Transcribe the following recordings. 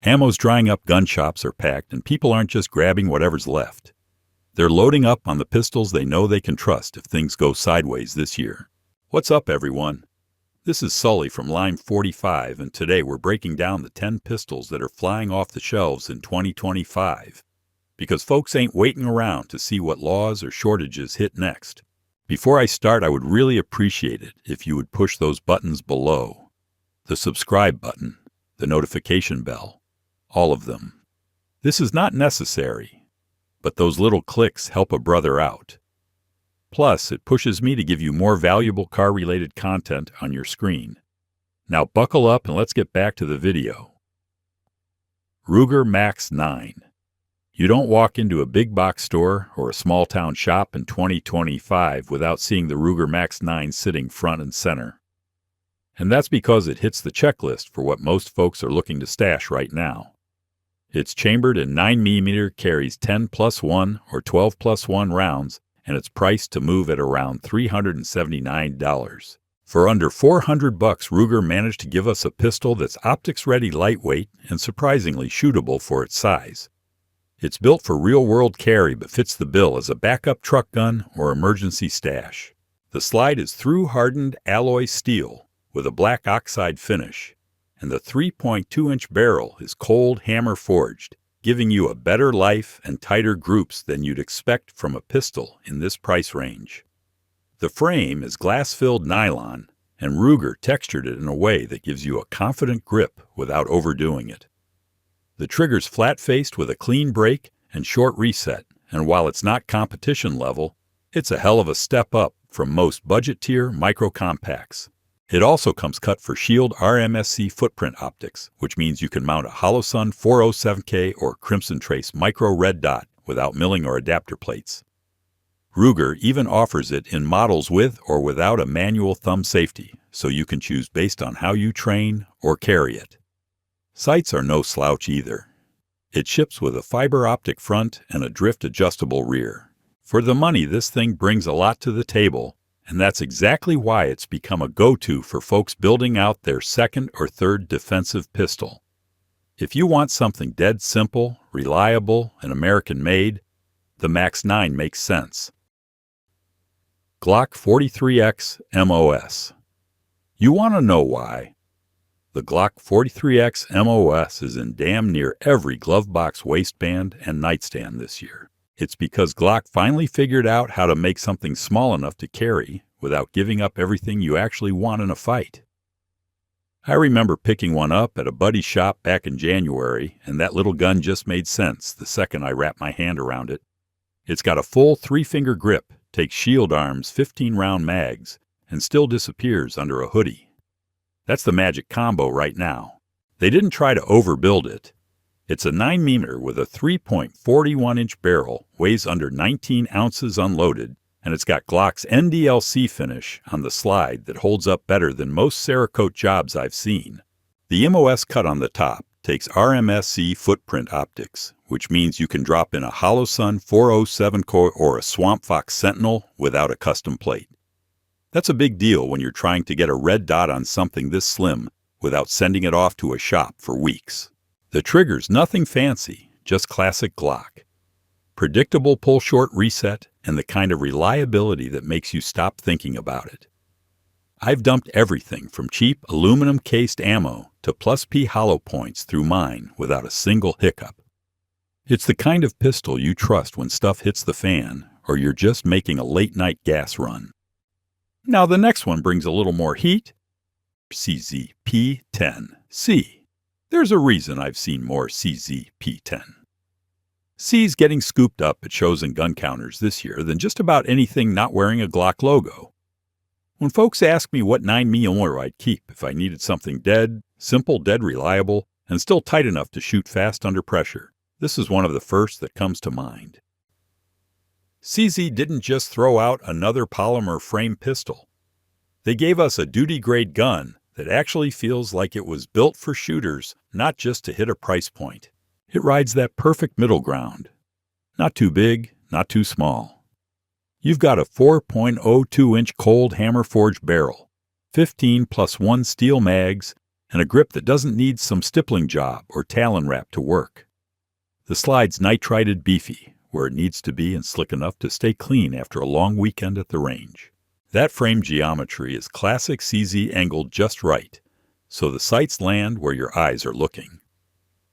Ammo's drying up, gun shops are packed, and people aren't just grabbing whatever's left. They're loading up on the pistols they know they can trust if things go sideways this year. What's up, everyone? This is Sully from Line45, and today we're breaking down the 10 pistols that are flying off the shelves in 2025. Because folks ain't waiting around to see what laws or shortages hit next. Before I start, I would really appreciate it if you would push those buttons below. The subscribe button, the notification bell, all of them. This is not necessary, but those little clicks help a brother out. Plus, it pushes me to give you more valuable car-related content on your screen. Now buckle up and let's get back to the video. Ruger Max 9. You don't walk into a big box store or a small town shop in 2025 without seeing the Ruger Max 9 sitting front and center. And that's because it hits the checklist for what most folks are looking to stash right now. It's chambered in 9mm, carries 10+1 or 12+1 rounds, and it's priced to move at around $379. For under $400, Ruger managed to give us a pistol that's optics-ready, lightweight, and surprisingly shootable for its size. It's built for real-world carry but fits the bill as a backup truck gun or emergency stash. The slide is through-hardened alloy steel with a black oxide finish, and the 3.2-inch barrel is cold hammer forged, giving you a better life and tighter groups than you'd expect from a pistol in this price range. The frame is glass-filled nylon, and Ruger textured it in a way that gives you a confident grip without overdoing it. The trigger's flat-faced with a clean break and short reset, and while it's not competition level, it's a hell of a step up from most budget-tier micro-compacts. It also comes cut for Shield RMSC footprint optics, which means you can mount a Holosun 407K or Crimson Trace micro red dot without milling or adapter plates. Ruger even offers it in models with or without a manual thumb safety, so you can choose based on how you train or carry it. Sights are no slouch either. It ships with a fiber optic front and a drift adjustable rear. For the money, this thing brings a lot to the table, and that's exactly why it's become a go-to for folks building out their second or third defensive pistol. If you want something dead simple, reliable, and American-made, the Max 9 makes sense. Glock 43X MOS. You want to know why? The Glock 43X MOS is in damn near every glove box, waistband, and nightstand this year. It's because Glock finally figured out how to make something small enough to carry without giving up everything you actually want in a fight. I remember picking one up at a buddy's shop back in January, and that little gun just made sense the second I wrapped my hand around it. It's got a full 3-finger grip, takes Shield Arms 15-round mags, and still disappears under a hoodie. That's the magic combo right now. They didn't try to overbuild it. It's a 9mm with a 3.41-inch barrel, weighs under 19 ounces unloaded, and it's got Glock's NDLC finish on the slide that holds up better than most Cerakote jobs I've seen. The MOS cut on the top takes RMSC footprint optics, which means you can drop in a Holosun 407K or a Swamp Fox Sentinel without a custom plate. That's a big deal when you're trying to get a red dot on something this slim without sending it off to a shop for weeks. The trigger's nothing fancy, just classic Glock. Predictable pull-short reset and the kind of reliability that makes you stop thinking about it. I've dumped everything from cheap aluminum-cased ammo to +P hollow points through mine without a single hiccup. It's the kind of pistol you trust when stuff hits the fan or you're just making a late-night gas run. Now the next one brings a little more heat. CZ-P10C. There's a reason I've seen more CZ-P10. C's getting scooped up at shows and gun counters this year than just about anything not wearing a Glock logo. When folks ask me what 9mm I'd keep if I needed something dead, simple, dead reliable, and still tight enough to shoot fast under pressure, this is one of the first that comes to mind. CZ didn't just throw out another polymer frame pistol. They gave us a duty-grade gun that actually feels like it was built for shooters, not just to hit a price point. It rides that perfect middle ground. Not too big, not too small. You've got a 4.02-inch cold hammer forged barrel, 15+1 steel mags, and a grip that doesn't need some stippling job or talon wrap to work. The slide's nitrited beefy, where it needs to be, and slick enough to stay clean after a long weekend at the range. That frame geometry is classic CZ angled just right, so the sights land where your eyes are looking.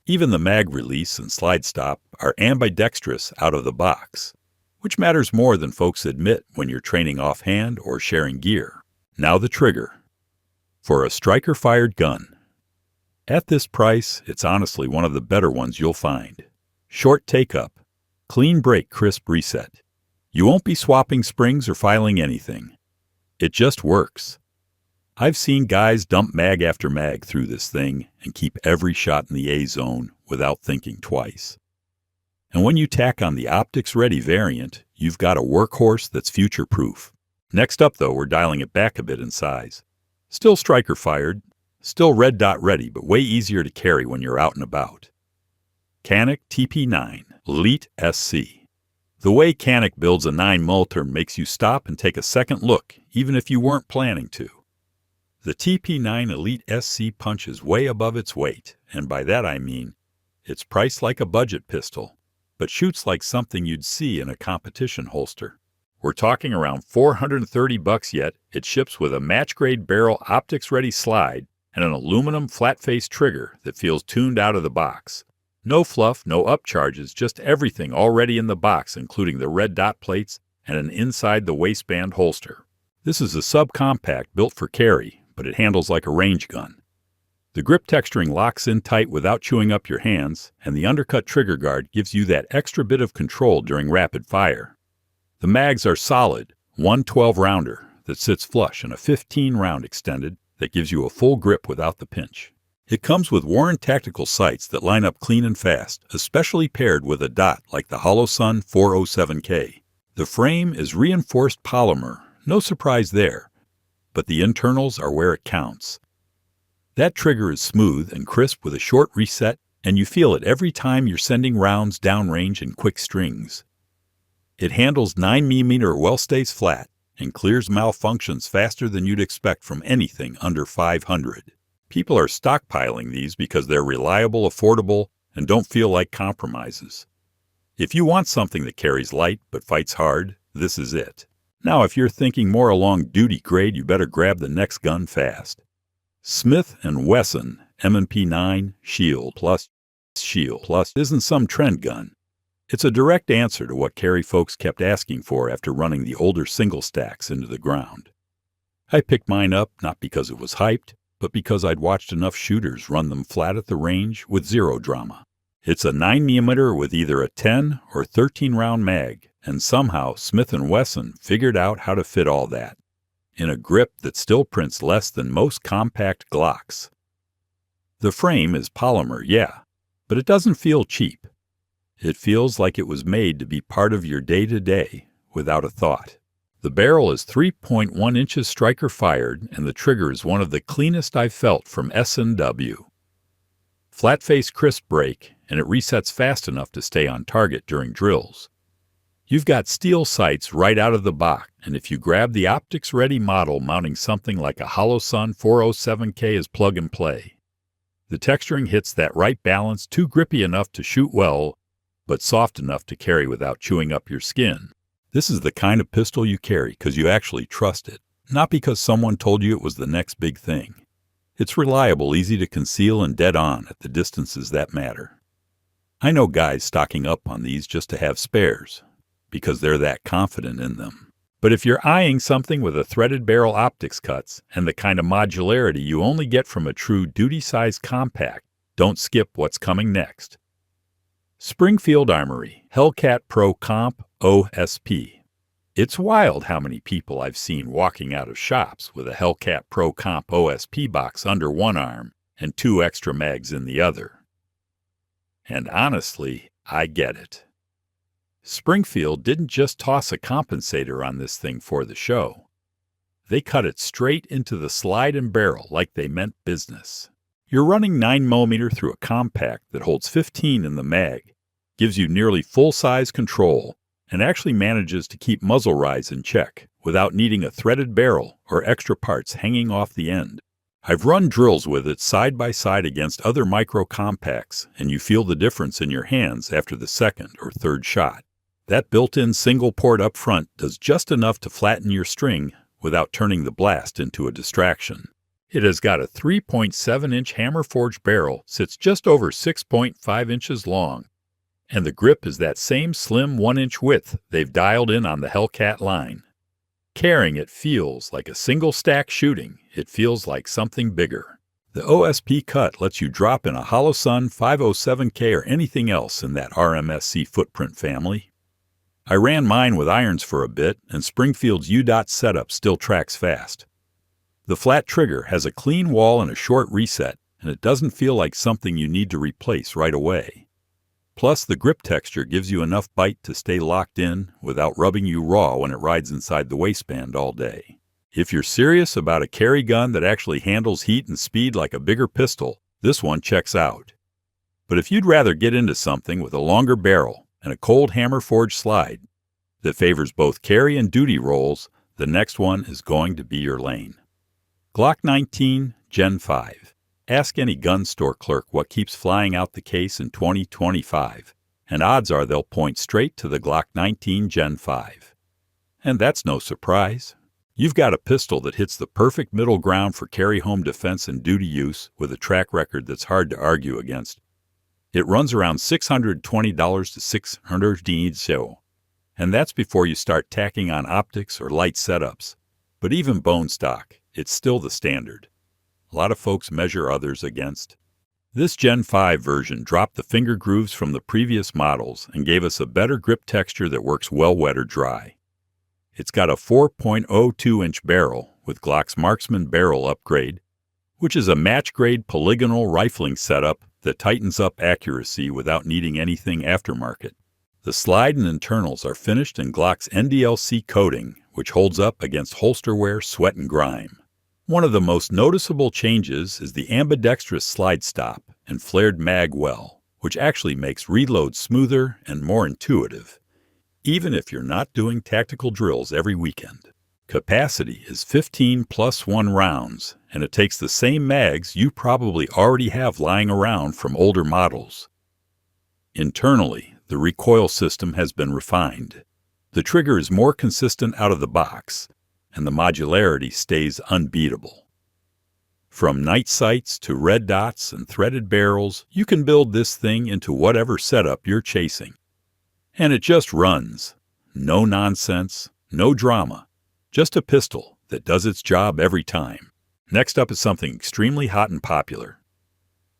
Even the mag release and slide stop are ambidextrous out of the box, which matters more than folks admit when you're training offhand or sharing gear. Now the trigger. For a striker-fired gun. At this price, it's honestly one of the better ones you'll find. Short take-up, clean break, crisp reset. You won't be swapping springs or filing anything. It just works. I've seen guys dump mag after mag through this thing and keep every shot in the A zone without thinking twice. And when you tack on the optics-ready variant, you've got a workhorse that's future-proof. Next up, though, we're dialing it back a bit in size. Still striker-fired, still red dot ready, but way easier to carry when you're out and about. Canik TP9 Elite SC. The way Canik builds a 9mm makes you stop and take a second look, even if you weren't planning to. The TP9 Elite SC punches way above its weight, and by that I mean it's priced like a budget pistol, but shoots like something you'd see in a competition holster. We're talking around $430 yet. It ships with a match-grade barrel optics-ready slide and an aluminum flat-face trigger that feels tuned out of the box. No fluff, no upcharges, just everything already in the box, including the red dot plates and an inside-the-waistband holster. This is a subcompact built for carry, but it handles like a range gun. The grip texturing locks in tight without chewing up your hands, and the undercut trigger guard gives you that extra bit of control during rapid fire. The mags are solid, one 12-rounder that sits flush and a 15-round extended that gives you a full grip without the pinch. It comes with Warren tactical sights that line up clean and fast, especially paired with a dot like the Wesson 407K. The frame is reinforced polymer, no surprise there, but the internals are where it counts. That trigger is smooth and crisp with a short reset, and you feel it every time you're sending rounds downrange in quick strings. It handles 9mm well stays flat and clears malfunctions faster than you'd expect from anything under 500. People are stockpiling these because they're reliable, affordable, and don't feel like compromises. If you want something that carries light but fights hard, this is it. Now, if you're thinking more along duty grade, you better grab the next gun fast. Smith & Wesson M&P 9 Shield Plus isn't some trend gun. It's a direct answer to what carry folks kept asking for after running the older single stacks into the ground. I picked mine up not because it was hyped, but because I'd watched enough shooters run them flat at the range with zero drama. It's a 9mm with either a 10 or 13-round mag, and somehow Smith & Wesson figured out how to fit all that in a grip that still prints less than most compact Glocks. The frame is polymer, yeah, but it doesn't feel cheap. It feels like it was made to be part of your day-to-day without a thought. The barrel is 3.1 inches striker fired, and the trigger is one of the cleanest I've felt from S&W. Flat-face crisp break, and it resets fast enough to stay on target during drills. You've got steel sights right out of the box, and if you grab the optics-ready model mounting something like a Wesson 407K is plug and play. The texturing hits that right balance, too grippy enough to shoot well, but soft enough to carry without chewing up your skin. This is the kind of pistol you carry because you actually trust it, not because someone told you it was the next big thing. It's reliable, easy to conceal, and dead on at the distances that matter. I know guys stocking up on these just to have spares, because they're that confident in them. But if you're eyeing something with a threaded barrel optics cuts and the kind of modularity you only get from a true duty-sized compact, don't skip what's coming next. Springfield Armory Hellcat Pro Comp OSP. It's wild how many people I've seen walking out of shops with a Hellcat Pro Comp OSP box under one arm and 2 extra mags in the other. And honestly, I get it. Springfield didn't just toss a compensator on this thing for the show. They cut it straight into the slide and barrel like they meant business. You're running 9mm through a compact that holds 15 in the mag, gives you nearly full-size control, and actually manages to keep muzzle rise in check without needing a threaded barrel or extra parts hanging off the end. I've run drills with it side by side against other micro compacts, and you feel the difference in your hands after the second or third shot. That built-in single port up front does just enough to flatten your string without turning the blast into a distraction. It has got a 3.7-inch hammer-forged barrel, sits just over 6.5 inches long, and the grip is that same slim 1-inch width they've dialed in on the Hellcat line. Carrying it feels like a single stack shooting. It feels like something bigger. The OSP cut lets you drop in a Holosun 507K or anything else in that RMSC footprint family. I ran mine with irons for a bit, and Springfield's U-Dot setup still tracks fast. The flat trigger has a clean wall and a short reset, and it doesn't feel like something you need to replace right away. Plus, the grip texture gives you enough bite to stay locked in without rubbing you raw when it rides inside the waistband all day. If you're serious about a carry gun that actually handles heat and speed like a bigger pistol, this one checks out. But if you'd rather get into something with a longer barrel and a cold hammer-forged slide that favors both carry and duty roles, the next one is going to be your lane. Glock 19 Gen 5. Ask any gun store clerk what keeps flying out the case in 2025, and odds are they'll point straight to the Glock 19 Gen 5. And that's no surprise. You've got a pistol that hits the perfect middle ground for carry-home defense and duty use with a track record that's hard to argue against. It runs around $620 to $600, and that's before you start tacking on optics or light setups. But even bone stock, it's still the standard. A lot of folks measure others against. This Gen 5 version dropped the finger grooves from the previous models and gave us a better grip texture that works well wet or dry. It's got a 4.02-inch barrel with Glock's Marksman barrel upgrade, which is a match-grade polygonal rifling setup that tightens up accuracy without needing anything aftermarket. The slide and internals are finished in Glock's NDLC coating, which holds up against holster wear, sweat, and grime. One of the most noticeable changes is the ambidextrous slide stop and flared mag well, which actually makes reload smoother and more intuitive, even if you're not doing tactical drills every weekend. Capacity is 15 plus 1 rounds, and it takes the same mags you probably already have lying around from older models. Internally, the recoil system has been refined. The trigger is more consistent out of the box, and the modularity stays unbeatable. From night sights to red dots and threaded barrels, you can build this thing into whatever setup you're chasing. And it just runs. No nonsense, no drama, just a pistol that does its job every time. Next up is something extremely hot and popular.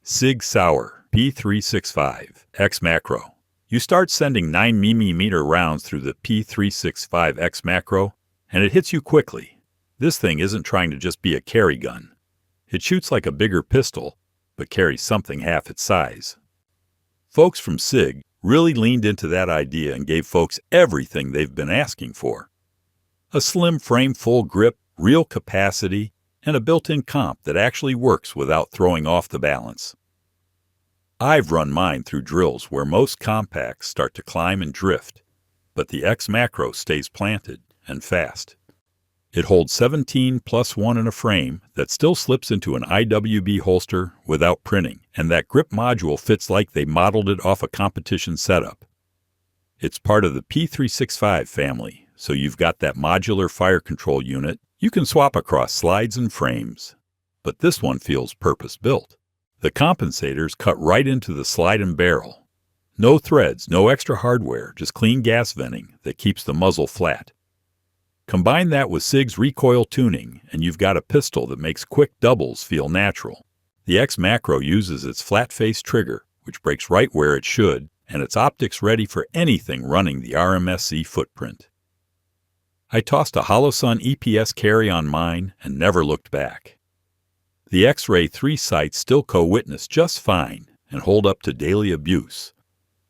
Sig Sauer P365 XMacro. You start sending 9mm rounds through the P365 XMacro, and it hits you quickly. This thing isn't trying to just be a carry gun. It shoots like a bigger pistol, but carries something half its size. Folks from Sig really leaned into that idea and gave folks everything they've been asking for. A slim frame, full grip, real capacity, and a built-in comp that actually works without throwing off the balance. I've run mine through drills where most compacts start to climb and drift, but the XMacro stays planted and fast. It holds 17 plus 1 in a frame that still slips into an IWB holster without printing, and that grip module fits like they modeled it off a competition setup. It's part of the P365 family, so you've got that modular fire control unit you can swap across slides and frames. But this one feels purpose-built. The compensators cut right into the slide and barrel. No threads, no extra hardware, just clean gas venting that keeps the muzzle flat. Combine that with Sig's recoil tuning, and you've got a pistol that makes quick doubles feel natural. The XMacro uses its flat-face trigger, which breaks right where it should, and it's optics ready for anything running the RMSC footprint. I tossed a Holosun EPS carry on mine and never looked back. The X-Ray 3 sights still co-witness just fine and hold up to daily abuse.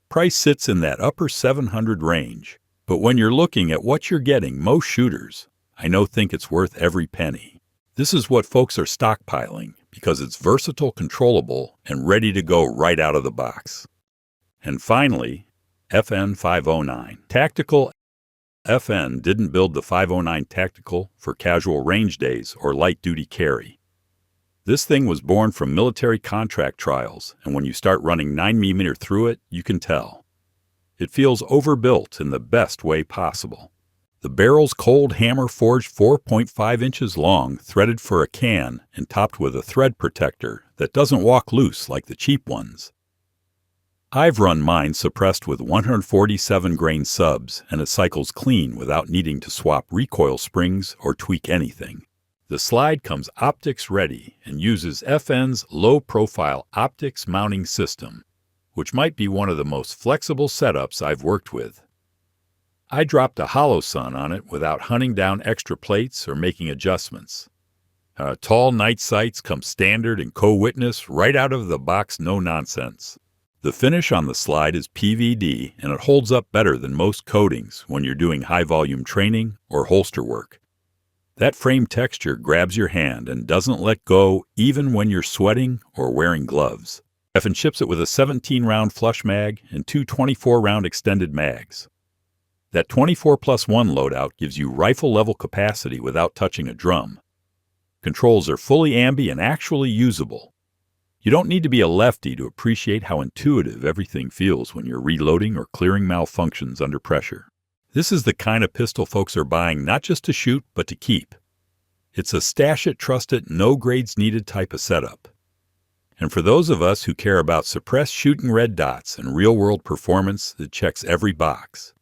Price sits in that upper 700 range. But when you're looking at what you're getting, most shooters, I think it's worth every penny. This is what folks are stockpiling because it's versatile, controllable, and ready to go right out of the box. And finally, FN 509. Tactical. FN didn't build the 509 Tactical for casual range days or light-duty carry. This thing was born from military contract trials, and when you start running 9mm through it, you can tell. It feels overbuilt in the best way possible. The barrel's cold hammer forged 4.5 inches long, threaded for a can, and topped with a thread protector that doesn't walk loose like the cheap ones. I've run mine suppressed with 147 grain subs, and it cycles clean without needing to swap recoil springs or tweak anything. The slide comes optics ready and uses FN's low-profile optics mounting system, which might be one of the most flexible setups I've worked with. I dropped a hollow sun on it without hunting down extra plates or making adjustments. Tall night sights come standard and co-witness right out of the box, no nonsense. The finish on the slide is PVD, and it holds up better than most coatings when you're doing high-volume training or holster work. That frame texture grabs your hand and doesn't let go even when you're sweating or wearing gloves. FN ships it with a 17-round flush mag and two 24-round extended mags. That 24+1 loadout gives you rifle-level capacity without touching a drum. Controls are fully ambi and actually usable. You don't need to be a lefty to appreciate how intuitive everything feels when you're reloading or clearing malfunctions under pressure. This is the kind of pistol folks are buying not just to shoot, but to keep. It's a stash it, trust it, no grades needed type of setup. And for those of us who care about suppressed shooting red dots and real-world performance, it checks every box.